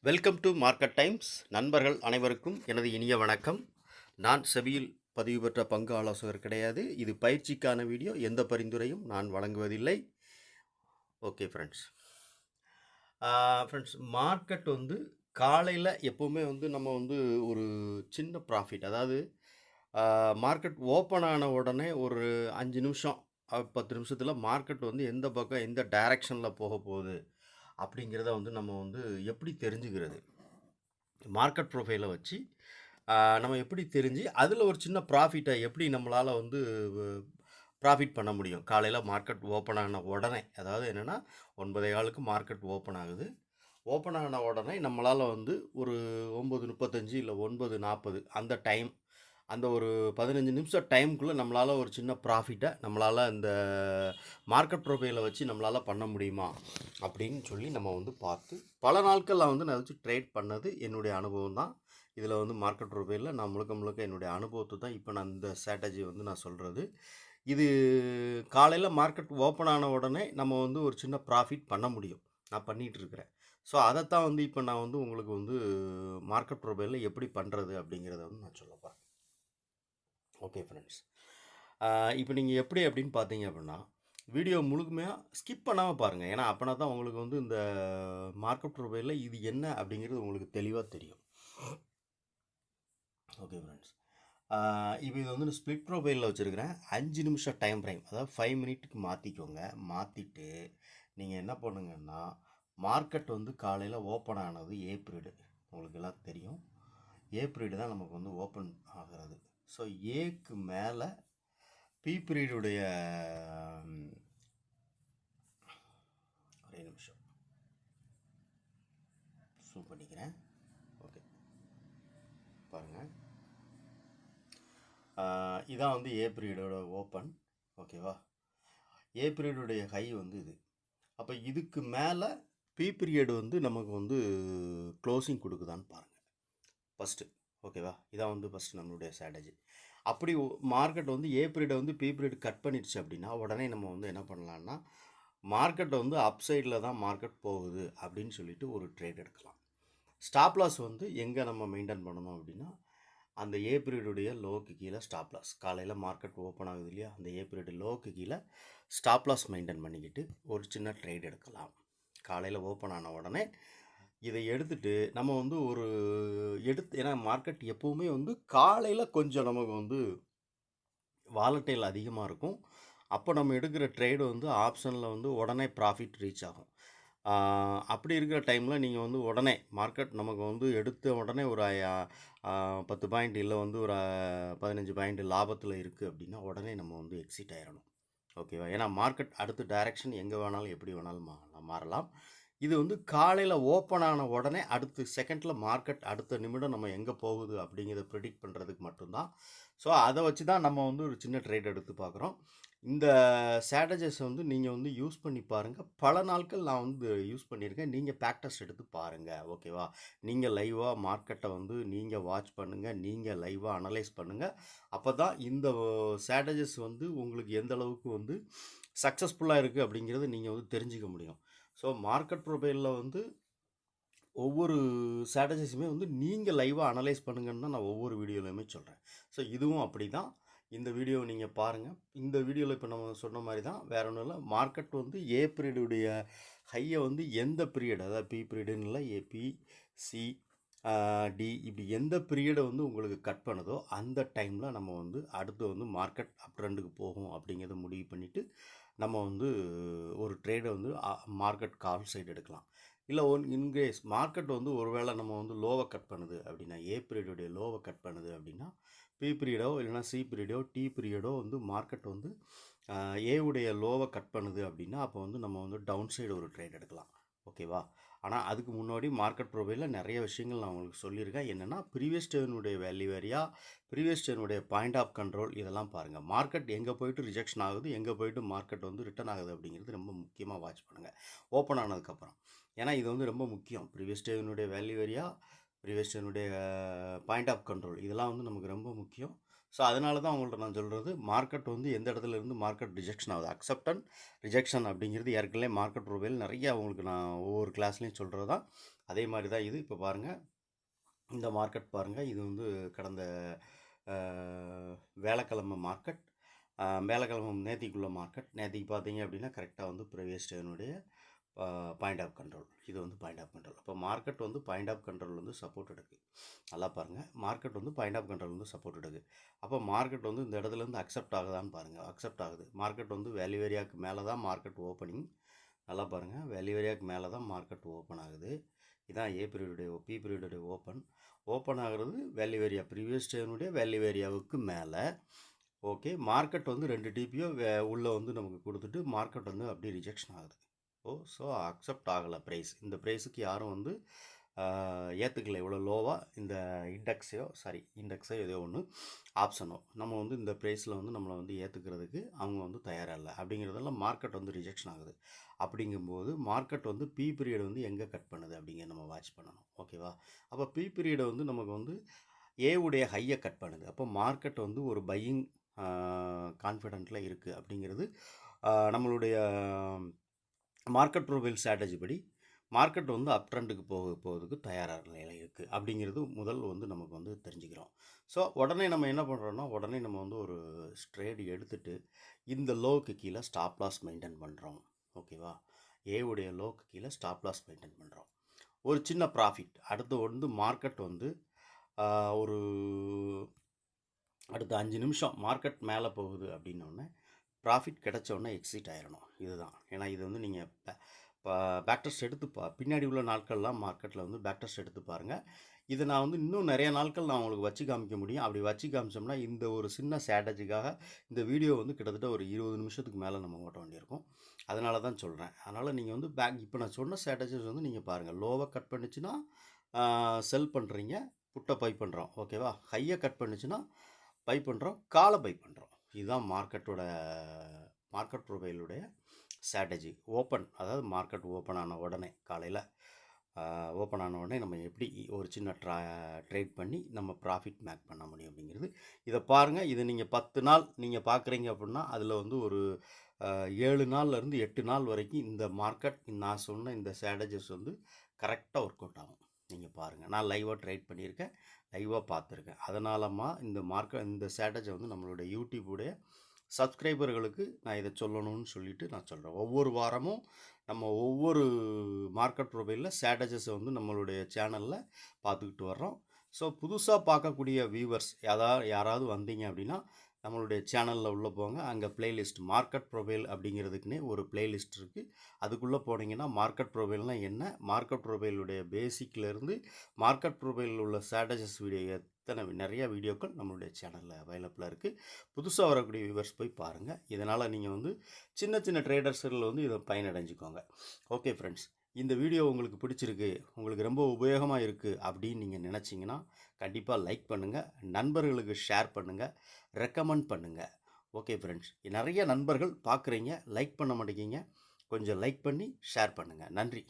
Welcome to market times. நண்பர்கள் அனைவருக்கும் எனது இனிய வணக்கம். நான் செபியில் பதிவு பெற்ற பங்கு ஆலோசகர் கிடையாது. இது பயிற்சிக்கான வீடியோ. எந்த பரிந்துரையும் நான் வழங்குவதில்லை. Okay friends. மார்க்கெட் காலையில் எப்போவுமே நம்ம ஒரு சின்ன ப்ராஃபிட், அதாவது மார்க்கெட் ஓப்பன் ஆன உடனே ஒரு 5 நிமிஷம் 10 நிமிஷத்தில் மார்க்கெட் எந்த பக்கம் எந்த டைரக்ஷனில் போக போகுது அப்படிங்கிறத நம்ம எப்படி தெரிஞ்சுக்கிறது, மார்க்கெட் ப்ரொஃபைலை வச்சு நம்ம எப்படி தெரிஞ்சு அதில் ஒரு சின்ன ப்ராஃபிட்டை எப்படி நம்மளால் ப்ராஃபிட் பண்ண முடியும். காலையில் மார்க்கெட் ஓப்பன் ஆன உடனே, அதாவது என்னென்னா 9:15க்கு மார்க்கெட் ஓப்பன் ஆகுது. ஓப்பன் ஆன உடனே நம்மளால் ஒரு 9:35 இல்லை 9:40 அந்த டைம், அந்த ஒரு 15 நிமிஷம் டைமுக்குள்ளே நம்மளால் ஒரு சின்ன ப்ராஃபிட்டை நம்மளால் இந்த மார்க்கெட் ப்ரொஃபைலை வச்சு நம்மளால் பண்ண முடியுமா அப்படின்னு சொல்லி நம்ம பார்த்து பல நாட்கள் நான் வச்சு ட்ரேட் பண்ணது என்னுடைய அனுபவம் தான். இதில் மார்க்கெட் ப்ரொஃபைலில் நான் முழுக்க என்னுடைய அனுபவத்தை தான் இப்போ நான் இந்த ஸ்ட்ராட்டஜி நான் சொல்கிறது. இது காலையில் மார்க்கெட் ஓப்பன் ஆன உடனே நம்ம ஒரு சின்ன ப்ராஃபிட் பண்ண முடியும். நான் பண்ணிகிட்டு இருக்கிறேன். ஸோ அதைத்தான் இப்போ நான் உங்களுக்கு மார்க்கெட் ப்ரொஃபைலில் எப்படி பண்ணுறது அப்படிங்கிறத நான் சொல்ல போகிறேன். ஓகே ஃப்ரெண்ட்ஸ், இப்போ நீங்கள் எப்படி அப்படின்னு பார்த்தீங்க அப்படின்னா வீடியோ முழுமையாக ஸ்கிப் பண்ணாமல் பாருங்கள். ஏன்னா அப்போனா தான் உங்களுக்கு இந்த மார்க்கெட் ப்ரொஃபைலில் இது என்ன அப்படிங்கிறது உங்களுக்கு தெளிவாக தெரியும். ஓகே ஃப்ரெண்ட்ஸ், இப்போ இது நான் ஸ்ப்ளிட் ப்ரொஃபைலில் வச்சுருக்கிறேன். 5 நிமிஷம் டைம் ஃப்ரேம், அதாவது 5 மினிட்டுக்கு மாற்றிக்கோங்க. மாற்றிட்டு நீங்கள் என்ன பண்ணுங்கன்னா, மார்க்கெட் காலையில் ஓப்பன் ஆனது ஏப்ரல், உங்களுக்கு எல்லாம் தெரியும். ஏப்ரல் தான் நமக்கு ஓப்பன் ஆகிறது. ஸோ ஏக்கு மேலே பி பீரியடுடைய ஒரே நிமிஷம் ஜூம் பண்ணிக்கிறேன். ஓகே பாருங்கள், இதான் ஏ பீரியடோட ஓப்பன். ஓகேவா, ஏ பீரியடுடைய ஹை இது. அப்போ இதுக்கு மேலே பி பீரியட் நமக்கு க்ளோசிங் கொடுக்குதான்னு பாருங்கள் ஃபஸ்ட்டு. ஓகேவா, இதான் ஃபஸ்ட்டு நம்மளுடைய ஸ்ட்ராட்டஜி. அப்படி மார்க்கெட் ஏ பீரியடை பி பீரியட் கட் பண்ணிடுச்சு அப்படின்னா உடனே நம்ம என்ன பண்ணலான்னா, மார்க்கெட் அப் சைடில் தான் மார்க்கெட் போகுது அப்படின்னு சொல்லிட்டு ஒரு ட்ரேட் எடுக்கலாம். ஸ்டாப் லாஸ் எங்கே நம்ம மெயின்டைன் பண்ணணும் அப்படின்னா, அந்த ஏ பீரியடுடைய லோவுக்கு கீழே ஸ்டாப் லாஸ். காலையில் மார்க்கெட் ஓப்பன் ஆகுது இல்லையா, அந்த ஏ பீரியட் லோவுக்கு கீழே ஸ்டாப் லாஸ் மெயின்டைன் பண்ணிக்கிட்டு ஒரு சின்ன ட்ரேட் எடுக்கலாம். காலையில் ஓப்பன் ஆன உடனே இதை எடுத்துகிட்டு நம்ம ஒரு ஏன்னா மார்க்கெட் எப்போவுமே காலையில் கொஞ்சம் நமக்கு வாலட்டைல் அதிகமாக இருக்கும். அப்போ நம்ம எடுக்கிற ட்ரேடு ஆப்ஷனில் உடனே ப்ராஃபிட் ரீச் ஆகும். அப்படி இருக்கிற டைமில் நீங்கள் உடனே மார்க்கெட் நமக்கு எடுத்த உடனே ஒரு 10 பாயிண்ட் இல்லை ஒரு 15 பாயிண்ட் லாபத்தில் இருக்குது அப்படின்னா உடனே நம்ம எக்ஸிட் ஆயிடணும். ஓகேவா, ஏன்னா மார்க்கெட் அடுத்த டைரக்ஷன் எங்கே வேணாலும் எப்படி வேணாலும் மாறலாம். இது காலையில் ஓப்பன் ஆன உடனே அடுத்த செகண்டில் மார்க்கெட் அடுத்த நிமிடம் நம்ம எங்கே போகுது அப்படிங்கிறத ப்ரிடிக்ட் பண்ணுறதுக்கு மட்டும்தான். ஸோ அதை வச்சு தான் நம்ம ஒரு சின்ன ட்ரேட் எடுத்து பார்க்குறோம். இந்த ஸ்ட்ராட்டஜிஸ் நீங்கள் யூஸ் பண்ணி பாருங்கள். பல நாட்கள் நான் யூஸ் பண்ணியிருக்கேன். நீங்கள் ப்ராக்டிஸ் எடுத்து பாருங்கள். ஓகேவா, நீங்கள் லைவாக மார்க்கெட்டை நீங்கள் வாட்ச் பண்ணுங்கள், நீங்கள் லைவாக அனலைஸ் பண்ணுங்கள். அப்போ தான் இந்த ஸ்ட்ராட்டஜிஸ் உங்களுக்கு எந்த அளவுக்கு சக்ஸஸ்ஃபுல்லாக இருக்குது அப்படிங்கிறத நீங்கள் தெரிஞ்சிக்க முடியும். ஸோ மார்க்கெட் ப்ரொஃபைலில் ஒவ்வொரு ஸ்ட்ராட்டஜிஸுமே நீங்கள் லைவாக அனலைஸ் பண்ணுங்கன்னு தான் நான் ஒவ்வொரு வீடியோலையுமே சொல்கிறேன். ஸோ இதுவும் அப்படி தான். இந்த வீடியோவை நீங்கள் பாருங்கள். இந்த வீடியோவில் இப்போ நம்ம சொன்ன மாதிரி தான், வேறு ஒன்றும் இல்லை. மார்க்கெட் ஏ பீரியடுடைய ஹையை எந்த பீரியட், அதாவது பி பீரியடுன்னு இல்லை, ஏபி சி டி இப்படி எந்த பீரியடை உங்களுக்கு கட் பண்ணுதோ அந்த டைமில் நம்ம அடுத்து மார்க்கெட் அப் ட்ரெண்டுக்கு போகும் அப்படிங்கிறத முடிவு பண்ணிவிட்டு நம்ம ஒரு ட்ரேடை மார்க்கெட் கால் சைடு எடுக்கலாம். இல்லை இன்கேஸ் மார்க்கெட் ஒருவேளை நம்ம லோவை கட் பண்ணுது அப்படின்னா, ஏ பீரியடுடைய லோவை கட் பண்ணுது அப்படின்னா, பி பீரியடோ இல்லைனா சி பீரியடோ டி பீரியடோ மார்க்கெட் ஏவுடைய லோவை கட் பண்ணுது அப்படின்னா அப்போ நம்ம டவுன் சைடு ஒரு ட்ரேட் எடுக்கலாம். ஓகேவா, ஆனால் அதுக்கு முன்னாடி மார்க்கெட் ப்ரொஃபைலில் நிறைய விஷயங்கள் நான் உங்களுக்கு சொல்லியிருக்கேன். என்னென்னா ப்ரீவியஸ் டேனுடைய வேல்யூ ஏரியா, ப்ரீவியஸ் டேனுடைய பாயிண்ட் ஆஃப் கண்ட்ரோல், இதெல்லாம் பாருங்கள். மார்க்கெட் எங்கே போய்ட்டு ரிஜெக்ஷன் ஆகுது, எங்கே போய்ட்டு மார்க்கெட் ரிட்டர்ன் ஆகுது அப்படிங்கிறது ரொம்ப முக்கியமாக வாட்ச் பண்ணுங்கள் ஓப்பன் ஆனதுக்கப்புறம். ஏன்னா இது ரொம்ப முக்கியம். ப்ரீவியஸ் டேனுடைய வேல்யூ ஏரியா, ப்ரீவியஸ் டேனுடைய பாயிண்ட் ஆஃப் கண்ட்ரோல், இதெல்லாம் நமக்கு ரொம்ப முக்கியம். ஸோ அதனால தான் உங்கள்ட்ட நான் சொல்கிறது, மார்க்கெட் வந்து எந்த இடத்துல இருந்து மார்க்கெட் ரிஜெக்ஷன் ஆகுது. அக்செப்ட் அண்ட் ரிஜெக்ஷன் அப்படிங்கிறது ஏற்கனவே மார்க்கெட் ப்ரொஃபைல் நிறையா உங்களுக்கு நான் ஒவ்வொரு கிளாஸ்லையும் சொல்கிறது தான். அதே மாதிரி தான் இது. இப்போ பாருங்கள், இந்த மார்க்கெட் பாருங்கள், இது வந்து கடந்த வேலைக்கிழமை மார்க்கெட், வேலைக்கிழமை நேத்திக்குள்ள மார்க்கெட். நேத்திக்கு பார்த்தீங்க அப்படின்னா கரெக்டாக வந்து ப்ரீவியஸ் டேனுடைய பாயிண்ட் ஆஃப் கண்ட்ரோல். இது வந்து பாயிண்ட் ஆஃப் கண்ட்ரோல். அப்போ மார்க்கெட் வந்து பாயிண்ட் ஆஃப் கண்ட்ரோல் வந்து சப்போர்ட் எடுக்கு. நல்லா பாருங்கள், மார்க்கெட் வந்து பாயிண்ட் ஆஃப் கண்ட்ரோல் வந்து சப்போர்ட் எடுக்கு. அப்போ மார்க்கெட் வந்து இந்த இடத்துலேருந்து அக்செப்ட் ஆகுதான்னு பாருங்கள். அக்செப்ட் ஆகுது. மார்க்கெட் வந்து வேல்யூ ஏரியாவுக்கு மேலே தான் மார்க்கெட் ஓப்பனிங். நல்லா பாருங்கள், வேல்யூ ஏரியாவுக்கு மேலே தான் மார்க்கெட் ஓப்பன் ஆகுது. இதான் ஏ பீரியடுடைய பி பீரியடுடைய ஓப்பன் ஆகிறது வேல்யூ ஏரியா, ப்ரீவியஸ் டேனுடைய வேல்யூ ஏரியாவுக்கு மேலே. ஓகே, மார்க்கெட் வந்து 2 டிபியோ உள்ளே வந்து நமக்கு கொடுத்துட்டு மார்க்கெட் வந்து அப்படியே ரிஜெக்ஷன் ஆகுது. ஸோ அக்செப்ட் ஆகலை ப்ரைஸ். இந்த ப்ரைஸுக்கு யாரும் வந்து ஏற்றுக்கல. இவ்வளோ லோவாக இந்த இண்டெக்ஸோ ஏதோ ஒன்று ஆப்ஷனோ நம்ம வந்து இந்த ப்ரைஸில் வந்து நம்மளை வந்து ஏற்றுக்கிறதுக்கு அவங்க வந்து தயாராக இல்லை. அப்படிங்கிறதெல்லாம் மார்க்கெட் வந்து ரிஜெக்ஷன் ஆகுது. அப்படிங்கும்போது மார்க்கெட் வந்து பி பீரியட் வந்து எங்கே கட் பண்ணுது அப்படிங்கிற நம்ம வாட்ச் பண்ணணும். ஓகேவா? அப்போ பி பீரியடை வந்து நமக்கு வந்து ஏவுடைய ஹையை கட் பண்ணுது. அப்போ மார்க்கெட் வந்து ஒரு பையிங் கான்ஃபிடென்ட்டில் இருக்குது அப்படிங்கிறது நம்மளுடைய மார்க்கெட் ப்ரொஃபைல் ஸ்ட்ராட்டஜி படி மார்க்கெட் வந்து அப் ட்ரெண்டுக்கு போகிறதுக்கு தயாராக நிலையில் இருக்குது அப்படிங்கிறது முதல் வந்து நமக்கு வந்து தெரிஞ்சுக்கிறோம். ஸோ உடனே நம்ம என்ன பண்ணுறோன்னா, உடனே நம்ம வந்து ஒரு ட்ரேடு எடுத்துகிட்டு இந்த லோவுக்கு கீழே ஸ்டாப் லாஸ் மெயின்டைன் பண்ணுறோம். ஓகேவா? ஏவுடைய லோவுக்கு கீழே ஸ்டாப் லாஸ் மெயின்டைன் பண்ணுறோம். ஒரு சின்ன ப்ராஃபிட். அடுத்து வந்து மார்க்கெட் வந்து ஒரு அடுத்த 5 நிமிஷம் மார்க்கெட் மேலே போகுது அப்படின்னோடனே ப்ராஃபிட் கிடச்சோடனே எக்ஸிட் ஆயிடணும். இதுதான். ஏன்னா இது வந்து நீங்கள் பேக் டெஸ்ட் எடுத்து பின்னாடி உள்ள நாட்கள்லாம் மார்க்கெட்டில் வந்து பேக் டெஸ்ட் எடுத்து பாருங்கள். இதை நான் வந்து இன்னும் நிறைய நாட்கள் நான் உங்களுக்கு வச்சு காமிக்க முடியும். அப்படி வச்சு காமிச்சோம்னா இந்த ஒரு சின்ன ஸ்ட்ராட்டஜிக்காக இந்த வீடியோ வந்து கிட்டத்தட்ட ஒரு 20 நிமிஷத்துக்கு மேலே நம்ம ஓட்ட வேண்டியிருக்கும். அதனால தான் சொல்கிறேன். அதனால் நீங்கள் வந்து இப்போ நான் சொன்ன ஸ்ட்ராட்டஜிஸ் வந்து நீங்கள் பாருங்கள். லோவை கட் பண்ணிச்சுன்னா செல் பண்ணுறீங்க, புட்டை பை பண்ணுறோம். ஓகேவா? ஹையை கட் பண்ணிச்சுன்னா பை பண்ணுறோம், காலை பை பண்ணுறோம். இதுதான் மார்க்கெட் ப்ரொஃபைலுடைய ஸ்ட்ராட்டஜி. அதாவது மார்க்கெட் ஓப்பன் ஆன உடனே காலையில் ஓப்பன் ஆன உடனே நம்ம எப்படி ஒரு சின்ன ட்ரேட் பண்ணி நம்ம ப்ராஃபிட் மேக் பண்ண முடியும் அப்படிங்கிறது. இதை பாருங்கள். இதை நீங்கள் 10 நாள் நீங்கள் பார்க்குறீங்க அப்படின்னா அதில் வந்து ஒரு 7 நாள்லேருந்து 8 நாள் வரைக்கும் இந்த மார்க்கெட் நான் சொன்ன இந்த ஸ்ட்ராட்டஜிஸ் வந்து கரெக்டாக ஒர்க் அவுட் ஆகும். நீங்கள் பாருங்கள். நான் லைவாக ட்ரேட் பண்ணியிருக்கேன், லைவாக பார்த்துருக்கேன். அதனாலமா இந்த ஸ்ட்ராட்டஜி வந்து நம்மளுடைய யூடியூபுடைய சப்ஸ்கிரைபர்களுக்கு நான் இதை சொல்லணும்னு சொல்லிட்டு நான் சொல்கிறேன். ஒவ்வொரு வாரமும் நம்ம ஒவ்வொரு மார்க்கெட் ப்ரொஃபைலில் ஸ்ட்ராட்டஜிஸை வந்து நம்மளுடைய சேனலில் பார்த்துக்கிட்டு வர்றோம். ஸோ புதுசாக பார்க்கக்கூடிய வியூவர்ஸ் யாராவது வந்தீங்க அப்படின்னா நம்மளுடைய சேனலில் உள்ளே போங்க. அங்கே பிளேலிஸ்ட் மார்க்கெட் ப்ரொஃபைல் அப்படிங்கிறதுக்குன்னே ஒரு பிளேலிஸ்ட் இருக்குது. அதுக்குள்ளே போனீங்கன்னா மார்க்கெட் ப்ரொஃபைல்னால் என்ன, மார்க்கெட் ப்ரொஃபைலுடைய பேசிக்லேருந்து மார்க்கெட் ப்ரொஃபைலில் உள்ள ஸ்ட்ராட்டஜிஸ் வீடியோ நிறைய வீடியோக்கள் நம்மளுடைய சேனலில் அவைலபிளாக இருக்குது. புதுசாக வரக்கூடிய வியூவர்ஸ் போய் பாருங்கள். இதனால் நீங்கள் வந்து சின்ன சின்ன ட்ரேடர்ஸ்கள் வந்து இதை பயனடைஞ்சிக்கோங்க. ஓகே ஃப்ரெண்ட்ஸ், இந்த வீடியோ உங்களுக்கு பிடிச்சிருக்கு, உங்களுக்கு ரொம்ப உபயோகமாக இருக்குது அப்படின்னு நீங்கள் நினச்சிங்கன்னா கண்டிப்பாக லைக் பண்ணுங்கள், நண்பர்களுக்கு ஷேர் பண்ணுங்கள், ரெக்கமெண்ட் பண்ணுங்கள். ஓகே ஃப்ரெண்ட்ஸ், நிறைய நண்பர்கள் பார்க்குறீங்க, லைக் பண்ண மாட்டேங்கிங்க. கொஞ்சம் லைக் பண்ணி ஷேர் பண்ணுங்கள். நன்றி.